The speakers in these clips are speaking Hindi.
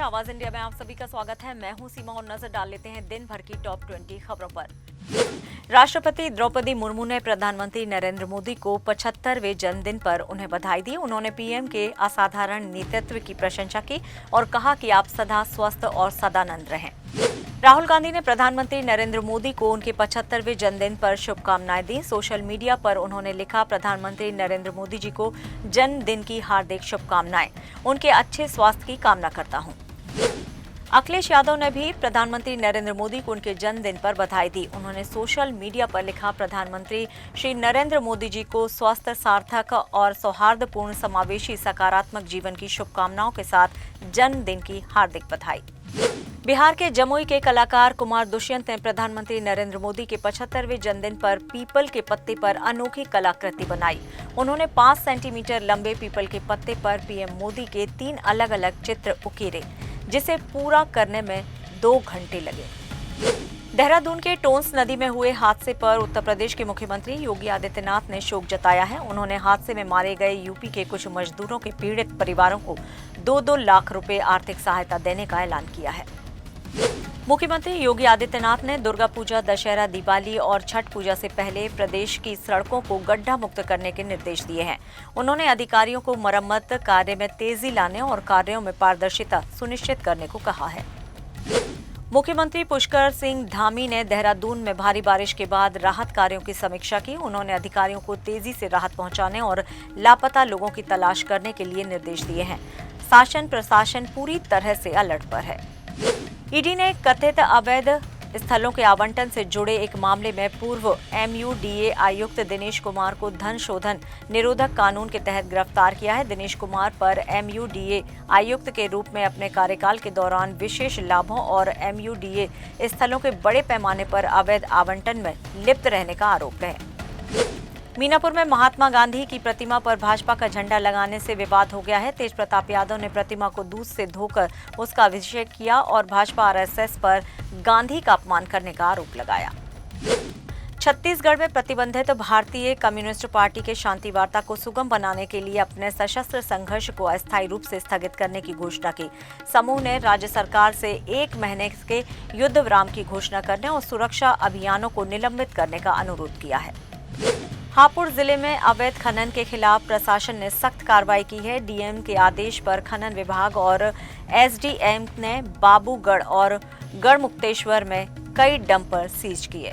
आवाज इंडिया में आप सभी का स्वागत है। मैं हूं सीमा और नजर डाल लेते हैं दिन भर की टॉप 20 खबरों पर। राष्ट्रपति द्रौपदी मुर्मू ने प्रधानमंत्री नरेंद्र मोदी को 75वें जन्मदिन पर उन्हें बधाई दी। उन्होंने पीएम के असाधारण नेतृत्व की प्रशंसा की और कहा कि आप सदा स्वस्थ और सदानंद रहें। राहुल गांधी ने प्रधानमंत्री नरेंद्र मोदी को उनके 75वें जन्मदिन पर शुभकामनाएं दी। सोशल मीडिया पर उन्होंने लिखा, प्रधानमंत्री नरेंद्र मोदी जी को जन्मदिन की हार्दिक शुभकामनाएं। उनके अच्छे स्वास्थ्य की कामना करता हूं। अखिलेश यादव ने भी प्रधानमंत्री नरेंद्र मोदी को उनके जन्मदिन पर बधाई दी। उन्होंने सोशल मीडिया पर लिखा, प्रधानमंत्री श्री नरेंद्र मोदी जी को स्वस्थ, सार्थक और सौहार्दपूर्ण समावेशी सकारात्मक जीवन की शुभकामनाओं के साथ जन्मदिन की हार्दिक बधाई। बिहार के जमुई के कलाकार कुमार दुष्यंत ने प्रधानमंत्री नरेंद्र मोदी के 75वें जन्मदिन पर पीपल के पत्ते पर अनोखी कलाकृति बनाई। उन्होंने 5 सेंटीमीटर लंबे पीपल के पत्ते पर पीएम मोदी के 3 अलग अलग चित्र उकेरे, जिसे पूरा करने में 2 घंटे लगे। देहरादून के टोंस नदी में हुए हादसे पर उत्तर प्रदेश के मुख्यमंत्री योगी आदित्यनाथ ने शोक जताया है। उन्होंने हादसे में मारे गए यूपी के कुछ मजदूरों के पीड़ित परिवारों को 2-2 लाख रुपए आर्थिक सहायता देने का ऐलान किया है। मुख्यमंत्री योगी आदित्यनाथ ने दुर्गा पूजा, दशहरा, दिवाली और छठ पूजा से पहले प्रदेश की सड़कों को गड्ढा मुक्त करने के निर्देश दिए हैं। उन्होंने अधिकारियों को मरम्मत कार्य में तेजी लाने और कार्यों में पारदर्शिता सुनिश्चित करने को कहा है। मुख्यमंत्री पुष्कर सिंह धामी ने देहरादून में भारी बारिश के बाद राहत कार्यों की समीक्षा की। उन्होंने अधिकारियों को तेजी से राहत पहुंचाने और लापता लोगों की तलाश करने के लिए निर्देश दिए हैं। शासन प्रशासन पूरी तरह से अलर्ट पर है। ईडी ने कथित अवैध स्थलों के आवंटन से जुड़े एक मामले में पूर्व एमयूडीए आयुक्त दिनेश कुमार को धन शोधन निरोधक कानून के तहत गिरफ्तार किया है। दिनेश कुमार पर एमयूडीए आयुक्त के रूप में अपने कार्यकाल के दौरान विशेष लाभों और एमयूडीए स्थलों के बड़े पैमाने पर अवैध आवंटन में लिप्त रहने का आरोप है। मीनापुर में महात्मा गांधी की प्रतिमा पर भाजपा का झंडा लगाने से विवाद हो गया है। तेज प्रताप यादव ने प्रतिमा को दूध से धोकर उसका अभिषेक किया और भाजपा आरएसएस पर गांधी का अपमान करने का आरोप लगाया। छत्तीसगढ़ में प्रतिबंधित भारतीय कम्युनिस्ट पार्टी के शांति वार्ता को सुगम बनाने के लिए अपने सशस्त्र संघर्ष को अस्थायी रूप से स्थगित करने की घोषणा की। समूह ने राज्य सरकार से 1 महीने के युद्ध विराम की घोषणा करने और सुरक्षा अभियानों को निलंबित करने का अनुरोध किया है। हापुड़ जिले में अवैध खनन के खिलाफ प्रशासन ने सख्त कार्रवाई की है। डीएम के आदेश पर खनन विभाग और एसडीएम ने बाबूगढ़ और गढ़मुक्तेश्वर में कई डंपर सीज किए।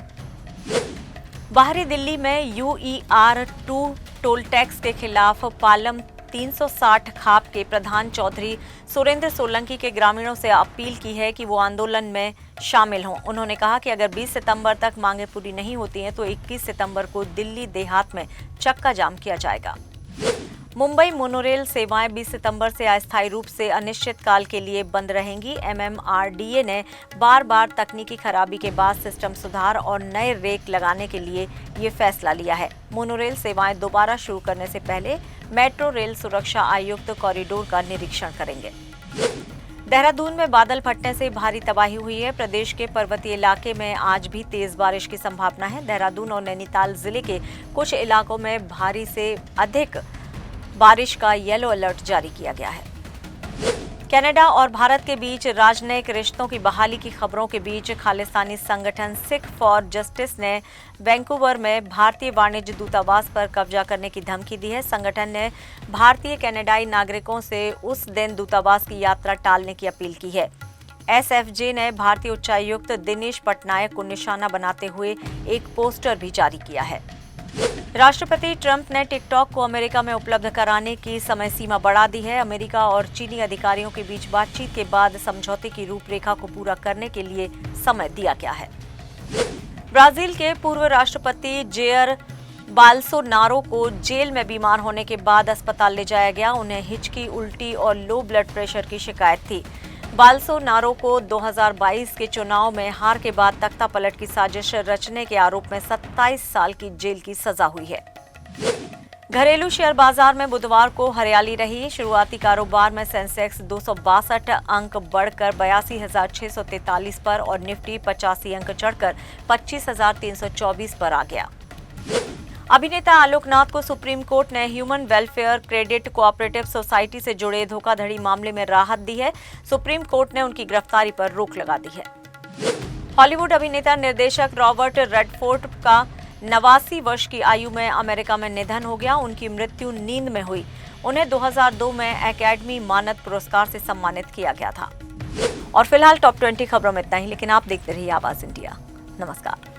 बाहरी दिल्ली में UER-2 टोल टैक्स के खिलाफ पालम 360 खाप के प्रधान चौधरी सुरेंद्र सोलंकी के ग्रामीणों से अपील की है कि वो आंदोलन में शामिल हों। उन्होंने कहा कि अगर 20 सितंबर तक मांगें पूरी नहीं होती हैं तो 21 सितंबर को दिल्ली देहात में चक्का जाम किया जाएगा। मुंबई मोनोरेल सेवाएं 20 सितंबर से अस्थायी रूप से अनिश्चितकाल के लिए बंद रहेंगी। MMRDA ने बार तकनीकी खराबी के बाद सिस्टम सुधार और नए रेक लगाने के लिए ये फैसला लिया है। मोनोरेल सेवाएं दोबारा शुरू करने से पहले मेट्रो रेल सुरक्षा आयुक्त कॉरिडोर का निरीक्षण करेंगे। देहरादून में बादल फटने से भारी तबाही हुई है। प्रदेश के पर्वतीय इलाके में आज भी तेज बारिश की संभावना है। देहरादून और नैनीताल जिले के कुछ इलाकों में भारी से अधिक बारिश का येलो अलर्ट जारी किया गया है। कनाडा और भारत के बीच राजनयिक रिश्तों की बहाली की खबरों के बीच खालिस्तानी संगठन सिख फॉर जस्टिस ने वैंकूवर में भारतीय वाणिज्य दूतावास पर कब्जा करने की धमकी दी है। संगठन ने भारतीय कनाडाई नागरिकों से उस दिन दूतावास की यात्रा टालने की अपील की है। SFJ ने भारतीय उच्चायुक्त दिनेश पटनायक को निशाना बनाते हुए एक पोस्टर भी जारी किया है। राष्ट्रपति ट्रंप ने टिकटॉक को अमेरिका में उपलब्ध कराने की समय सीमा बढ़ा दी है। अमेरिका और चीनी अधिकारियों के बीच बातचीत के बाद समझौते की रूपरेखा को पूरा करने के लिए समय दिया गया है। ब्राजील के पूर्व राष्ट्रपति जेयर बोल्सोनारो को जेल में बीमार होने के बाद अस्पताल ले जाया गया। उन्हें हिचकी, उल्टी और लो ब्लड प्रेशर की शिकायत थी। बोल्सोनारो को 2022 के चुनाव में हार के बाद तख्ता पलट की साजिश रचने के आरोप में 27 साल की जेल की सजा हुई है। घरेलू शेयर बाजार में बुधवार को हरियाली रही। शुरुआती कारोबार में सेंसेक्स 262 अंक बढ़कर 82,643 पर और निफ्टी 85 अंक चढ़कर 25,324 पर आ गया। अभिनेता आलोकनाथ को सुप्रीम कोर्ट ने human welfare credit cooperative society से जुड़े धोखाधड़ी मामले में राहत दी है। सुप्रीम कोर्ट ने उनकी गिरफ्तारी पर रोक लगा दी है। हॉलीवुड अभिनेता निर्देशक रॉबर्ट रेडफोर्ड का 89 वर्ष की आयु में अमेरिका में निधन हो गया। उनकी मृत्यु नींद में हुई। उन्हें 2002 में एकेडमी मानद पुरस्कार से सम्मानित किया गया था। और फिलहाल टॉप 20 खबरों में इतना ही, लेकिन आप देखते रहिए आवाज इंडिया। नमस्कार।